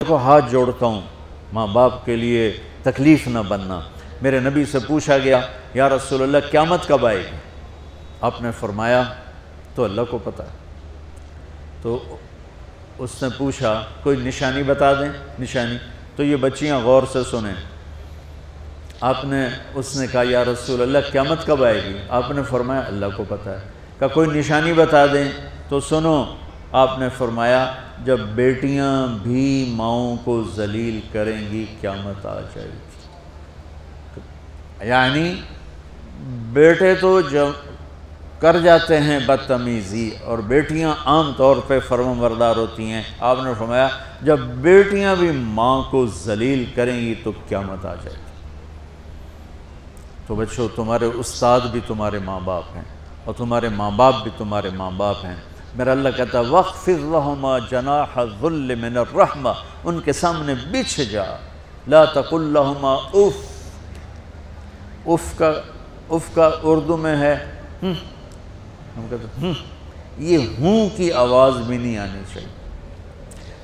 کو ہاتھ جوڑتا ہوں ماں باپ کے لیے تکلیف نہ بننا۔ میرے نبی سے پوچھا گیا یا رسول اللہ قیامت کب آئے گی؟ آپ نے فرمایا تو اللہ کو پتہ ہے۔ تو اس نے پوچھا کوئی نشانی بتا دیں، نشانی؟ تو یہ بچیاں غور سے سنیں۔ اس نے کہا یا رسول اللہ قیامت کب آئے گی؟ آپ نے فرمایا اللہ کو پتہ ہے۔ کہا کوئی نشانی بتا دیں؟ تو سنو، آپ نے فرمایا جب بیٹیاں بھی ماؤں کو ذلیل کریں گی قیامت آ جائے گی۔ یعنی بیٹے تو جب کر جاتے ہیں بدتمیزی اور بیٹیاں عام طور پہ فرمانبردار ہوتی ہیں، آپ نے فرمایا جب بیٹیاں بھی ماں کو ذلیل کریں گی تو قیامت آ جائے گی۔ تو بچوں، تمہارے استاد بھی تمہارے ماں باپ ہیں اور تمہارے ماں باپ بھی تمہارے ماں باپ ہیں۔ میرا اللہ کہتا ہے وَاخْفِضْ لَهُمَا جَنَاحَ الذُّلِّ مِنَ الرَّحْمَةِ، ان کے سامنے بچھ جا، لا تقل لهما اف۔ اف کا اردو میں ہے ہم کہتے ہیں یہ ہوں کی آواز بھی نہیں آنی چاہیے۔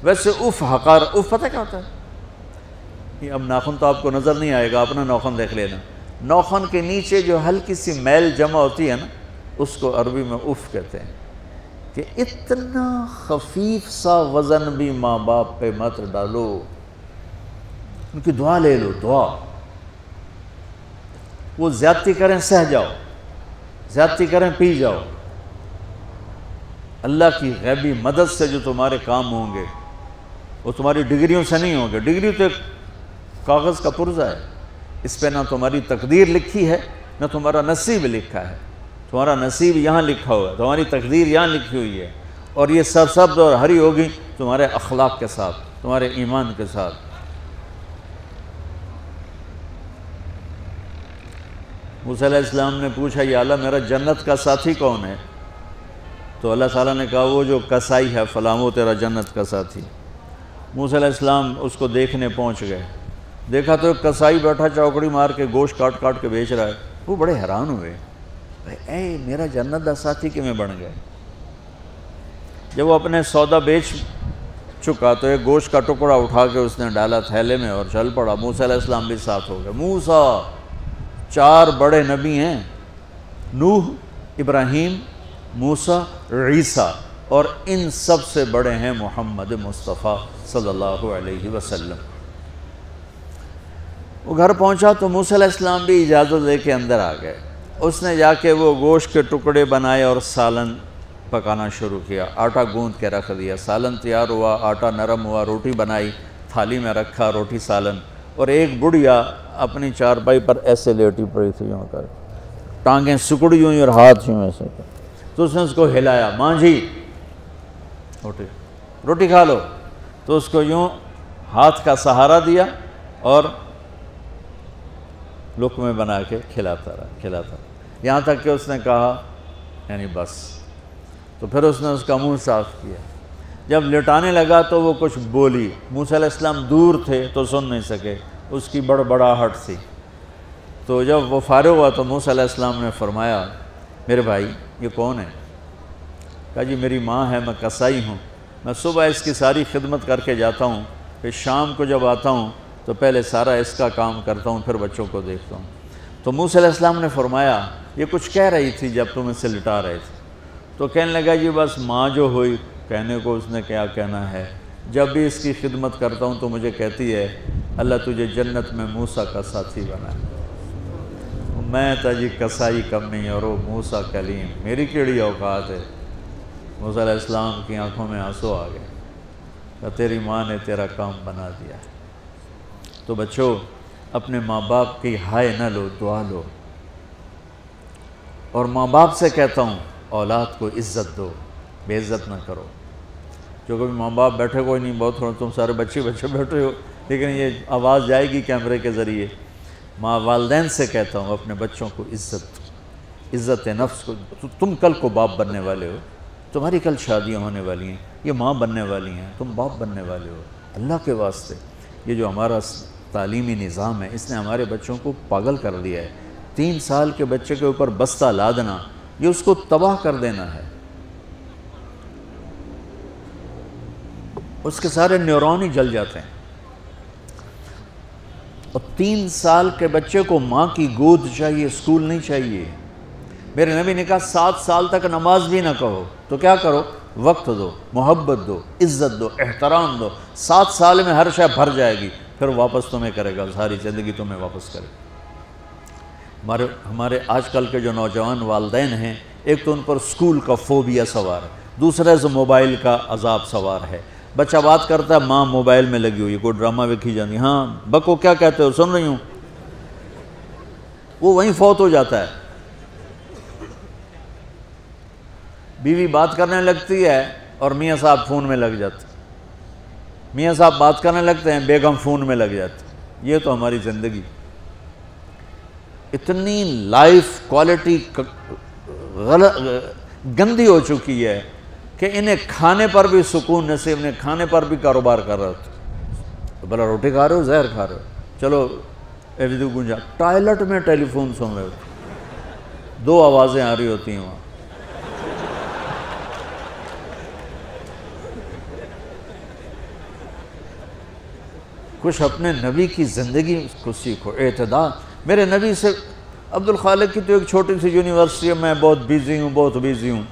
ویسے اف حقار، اف پتہ کیا ہوتا ہے؟ اب ناخن تو آپ کو نظر نہیں آئے گا، اپنا ناخن دیکھ لینا۔ ناخن کے نیچے جو ہلکی سی میل جمع ہوتی ہے نا، اس کو عربی میں اف کہتے ہیں۔ کہ اتنا خفیف سا وزن بھی ماں باپ پہ مت ڈالو، ان کی دعا لے لو، دعا۔ وہ زیادتی کریں سہ جاؤ، زیادتی کریں پی جاؤ۔ اللہ کی غیبی مدد سے جو تمہارے کام ہوں گے وہ تمہاری ڈگریوں سے نہیں ہوں گے۔ ڈگری تو ایک کاغذ کا پرزہ ہے، اس پہ نہ تمہاری تقدیر لکھی ہے نہ تمہارا نصیب لکھا ہے۔ تمہارا نصیب یہاں لکھا ہوا ہے، تمہاری تقدیر یہاں لکھی ہوئی ہے، اور یہ سرسبز اور ہری ہوگی تمہارے اخلاق کے ساتھ، تمہارے ایمان کے ساتھ۔ موسیٰ علیہ السلام نے پوچھا یا اللہ میرا جنت کا ساتھی کون ہے؟ تو اللہ تعالیٰ نے کہا وہ جو کسائی ہے فلاں وہ تیرا جنت کا ساتھی۔ موسیٰ علیہ السلام اس کو دیکھنے پہنچ گئے، دیکھا تو ایک کسائی بیٹھا چوکڑی مار کے گوشت کاٹ کاٹ کے بیچ رہا ہے۔ وہ بڑے حیران ہوئے، اے میرا جنت کا ساتھی کیوں بن گئے؟ جب وہ اپنے سودا بیچ چکا تو ایک گوشت کا ٹکڑا اٹھا کے اس نے ڈالا تھیلے میں اور چل پڑا۔ موسیٰ علیہ السلام بھی ساتھ ہو گئے۔ موسیٰ 4 بڑے نبی ہیں، نوح، ابراہیم، موسیٰ، عیسیٰ، اور ان سب سے بڑے ہیں محمد مصطفیٰ صلی اللہ علیہ وسلم۔ وہ گھر پہنچا تو موسیٰ علیہ السلام بھی اجازت لے کے اندر آ گئے۔ اس نے جا کے وہ گوشت کے ٹکڑے بنائے اور سالن پکانا شروع کیا۔ آٹا گوندھ کے رکھ دیا، سالن تیار ہوا، آٹا نرم ہوا، روٹی بنائی، تھالی میں رکھا روٹی سالن، اور ایک بڑھیا اپنی چارپائی پر ایسے لیٹی پڑی تھی، یوں کر ٹانگیں سکڑی ہوئی اور ہاتھ یوں ایسے کر۔ تو اس نے اس کو ہلایا، ماں جی روٹی کھا لو۔ تو اس کو یوں ہاتھ کا سہارا دیا اور لقمے بنا کے کھلاتا رہا، یہاں تک کہ اس نے کہا یعنی بس۔ تو پھر اس نے اس کا منہ صاف کیا۔ جب لٹانے لگا تو وہ کچھ بولی، موسیٰ علیہ السلام دور تھے تو سن نہیں سکے، اس کی بڑبڑاہٹ تھی۔ تو جب وہ فارغ ہوا تو موسیٰ علیہ السلام نے فرمایا میرے بھائی یہ کون ہے؟ کہا جی میری ماں ہے، میں کسائی ہوں، میں صبح اس کی ساری خدمت کر کے جاتا ہوں، پھر شام کو جب آتا ہوں تو پہلے سارا اس کا کام کرتا ہوں، پھر بچوں کو دیکھتا ہوں۔ تو موسیٰ علیہ السلام نے فرمایا یہ کچھ کہہ رہی تھی جب تم اسے لٹا رہے تھے؟ تو کہنے لگا جی بس ماں جو ہوئی، کہنے کو اس نے کیا کہنا ہے، جب بھی اس کی خدمت کرتا ہوں تو مجھے کہتی ہے اللہ تجھے جنت میں موسیٰ کا ساتھی بنائے۔ میں تا جی کسائی کم نہیں اور وہ موسیٰ کلیم، میری کیڑی اوقات ہے۔ موسیٰ علیہ السلام کی آنکھوں میں آنسو آ گئے کہ تیری ماں نے تیرا کام بنا دیا ہے۔ تو بچوں اپنے ماں باپ کی ہائے نہ لو، دعا لو۔ اور ماں باپ سے کہتا ہوں اولاد کو عزت دو، بے عزت نہ کرو۔ جو کبھی ماں باپ بیٹھے کوئی نہیں، بہت تھوڑا تم سارے بچے بیٹھے ہو، لیکن یہ آواز جائے گی کیمرے کے ذریعے۔ ماں والدین سے کہتا ہوں اپنے بچوں کو عزت نفس کو۔ تم کل کو باپ بننے والے ہو، تمہاری کل شادیاں ہونے والی ہیں، یہ ماں بننے والی ہیں، تم باپ بننے والے ہو۔ اللہ کے واسطے یہ جو ہمارا تعلیمی نظام ہے اس نے ہمارے بچوں کو پاگل کر دیا ہے۔ 3 سال کے بچے کے اوپر بستہ لادنا، یہ اس کو تباہ کر دینا ہے۔ اس کے سارے نیورون ہی جل جاتے ہیں. اور 3 سال کے بچے کو ماں کی گود چاہیے، اسکول نہیں چاہیے. میرے نبی نے کہا 7 سال تک نماز بھی نہ کہو تو کیا کرو، وقت دو، محبت دو، عزت دو، احترام دو. 7 سال میں ہر شے بھر جائے گی، پھر واپس تمہیں کرے گا، ساری زندگی تمہیں واپس کرے گا. ہمارے آج کل کے جو نوجوان والدین ہیں، ایک تو ان پر اسکول کا فوبیا سوار ہے، دوسرا سے موبائل کا عذاب سوار ہے. بچہ بات کرتا ہے، ماں موبائل میں لگی ہوئی، کوئی ڈرامہ ویکھی جاتی، ہاں بکو کیا کہتے ہو، سن رہی ہوں. وہ وہیں فوت ہو جاتا ہے. بیوی بات کرنے لگتی ہے اور میاں صاحب فون میں لگ جاتے، میاں صاحب بات کرنے لگتے ہیں، بیگم فون میں لگ جاتے. یہ تو ہماری زندگی اتنی لائف کوالٹی گندی ہو چکی ہے کہ انہیں کھانے پر بھی سکون نصیب نہیں، کھانے پر بھی کاروبار کر رہے ہوتے. بھلا روٹی کھا رہے ہو، زہر کھا رہے ہو، چلو ایویدو گنجا. ٹوائلٹ میں ٹیلی فون سن رہے ہوتے، 2 آوازیں آ رہی ہوتی ہیں وہاں. کچھ اپنے نبی کی زندگی کو سیکھو، اعتدال. میرے نبی سے عبد الخالق کی تو ایک چھوٹی سی یونیورسٹی ہے، میں بہت بیزی ہوں.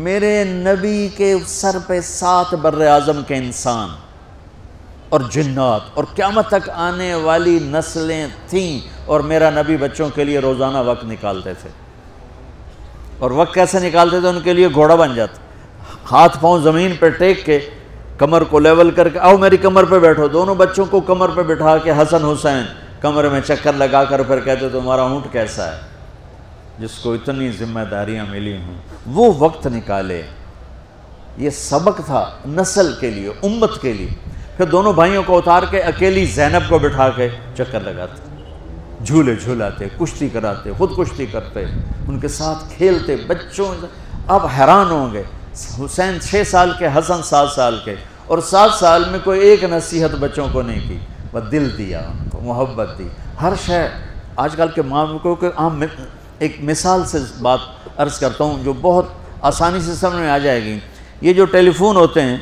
میرے نبی کے سر پہ 7 بر اعظم کے انسان اور جنات اور قیامت تک آنے والی نسلیں تھیں، اور میرا نبی بچوں کے لیے روزانہ وقت نکالتے تھے. اور وقت کیسے نکالتے تھے؟ ان کے لیے گھوڑا بن جاتا، ہاتھ پاؤں زمین پہ ٹیک کے، کمر کو لیول کر کے، آؤ میری کمر پہ بیٹھو. دونوں بچوں کو کمر پہ بٹھا کے حسن حسین کمر میں چکر لگا کر پھر کہتے تمہارا اونٹ کیسا ہے، جس کو اتنی ذمہ داریاں ملی ہوں. وہ وقت نکالے. یہ سبق تھا نسل کے لیے، امت کے لیے. پھر دونوں بھائیوں کو اتار کے اکیلی زینب کو بٹھا کے چکر لگاتے، جھولے جھولاتے، کشتی کراتے، خود کشتی کرتے، ان کے ساتھ کھیلتے. بچوں اب حیران ہوں گے، حسین 6 سال کے، حسن 7 سال کے، اور 7 سال میں کوئی ایک نصیحت بچوں کو نہیں کی، وہ دل دیا ان کو، محبت دی. ہر شے آج کل کے ماں کو ایک مثال سے بات عرض کرتا ہوں جو بہت آسانی سے سمجھ میں آ جائے گی. یہ جو ٹیلی فون ہوتے ہیں،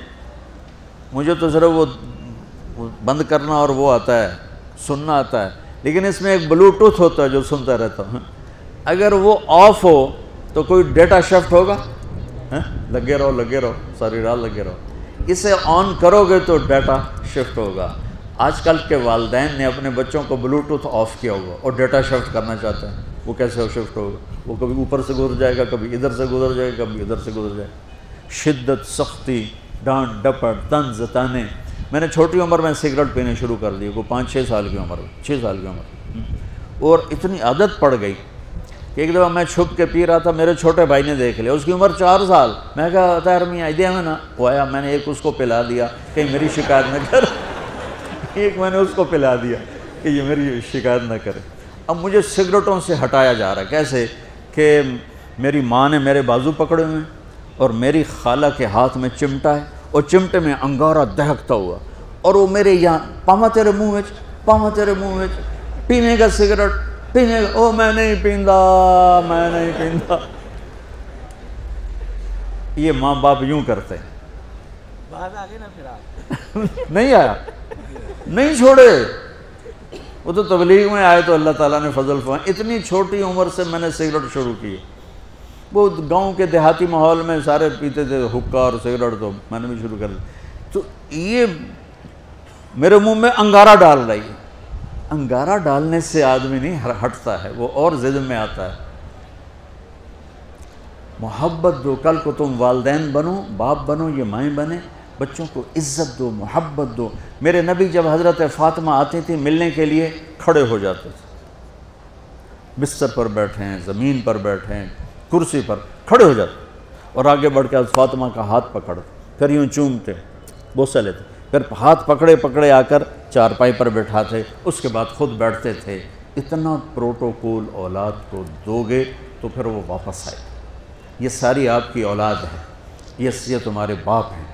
مجھے تو صرف وہ بند کرنا اور وہ آتا ہے، سننا آتا ہے، لیکن اس میں ایک بلوٹوتھ ہوتا ہے جو سنتا رہتا ہوں. اگر وہ آف ہو تو کوئی ڈیٹا شفٹ ہوگا، لگے رہو ساری رات لگے رہو. اسے آن کرو گے تو ڈیٹا شفٹ ہوگا. آج کل کے والدین نے اپنے بچوں کو بلوٹوتھ آف کیا ہوگا اور ڈیٹا شفٹ کرنا چاہتے ہیں. وہ کیسے شفٹ ہوگا؟ وہ کبھی اوپر سے گزر جائے گا، کبھی ادھر سے گزر جائے گا، کبھی ادھر سے گزر جائے گا. شدت، سختی، ڈانٹ ڈپٹ، طنز تانے. میں نے چھوٹی عمر میں سگریٹ پینے شروع کر دی، کوئی 5-6 سال کی عمر، 6 سال کی عمر، اور اتنی عادت پڑ گئی کہ ایک دفعہ میں چھپ کے پی رہا تھا، میرے چھوٹے بھائی نے دیکھ لیا، اس کی عمر 4 سال. میں کہا طاہر میاں دیا میں نا، وہ آیا، میں نے ایک اس کو پلا دیا کہ میری شکایت نہ کر. ایک میں نے اس کو پلا دیا کہ یہ میری شکایت نہ کرے. اب مجھے سگریٹوں سے ہٹایا جا رہا ہے. کیسے؟ کہ میری ماں نے میرے بازو پکڑے ہوئے ہیں اور میری خالہ کے ہاتھ میں چمٹا ہے اور چمٹے میں انگارہ دہکتا ہوا، اور وہ میرے یہاں پاما تیرے منہ میں پینے کا سگریٹ پینے کا. او میں نہیں پیندا. یہ ماں باپ یوں کرتے ہیں. بات آگے نا پھر آپ نہیں آیا، نہیں چھوڑے. وہ تو تبلیغ میں آئے تو اللہ تعالیٰ نے فضل فرمایا. اتنی چھوٹی عمر سے میں نے سگریٹ شروع کی. وہ گاؤں کے دیہاتی ماحول میں سارے پیتے تھے حکا اور سگریٹ، تو میں نے بھی شروع کر دی. تو یہ میرے منہ میں انگارہ ڈال رہی ہے. انگارہ ڈالنے سے آدمی نہیں ہٹتا ہے، وہ اور ضد میں آتا ہے. محبت دو. کل کو تم والدین بنو، باپ بنو، یہ مائیں بنے، بچوں کو عزت دو، محبت دو. میرے نبی جب حضرت فاطمہ آتی تھی ملنے کے لیے، کھڑے ہو جاتے تھے. بستر پر بیٹھے ہیں، زمین پر بیٹھے ہیں، کرسی پر کھڑے ہو جاتے، اور آگے بڑھ کے فاطمہ کا ہاتھ پکڑتے، پھر یوں چومتے، بوسہ لیتے، پھر ہاتھ پکڑے آ کر چارپائی پر بیٹھاتے، اس کے بعد خود بیٹھتے تھے. اتنا پروٹوکول اولاد کو دو گے تو پھر وہ واپس آئے. یہ ساری آپ کی اولاد ہے، یہ تمہارے باپ ہیں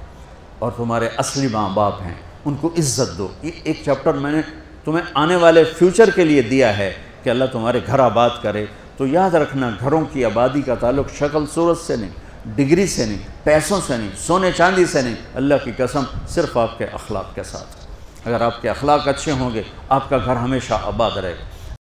اور تمہارے اصلی ماں باپ ہیں. ان کو عزت دو. یہ ایک چیپٹر میں نے تمہیں آنے والے فیوچر کے لیے دیا ہے کہ اللہ تمہارے گھر آباد کرے. تو یاد رکھنا، گھروں کی آبادی کا تعلق شکل صورت سے نہیں، ڈگری سے نہیں، پیسوں سے نہیں، سونے چاندی سے نہیں، اللہ کی قسم صرف آپ کے اخلاق کے ساتھ۔ اگر آپ کے اخلاق اچھے ہوں گے آپ کا گھر ہمیشہ آباد رہے گا۔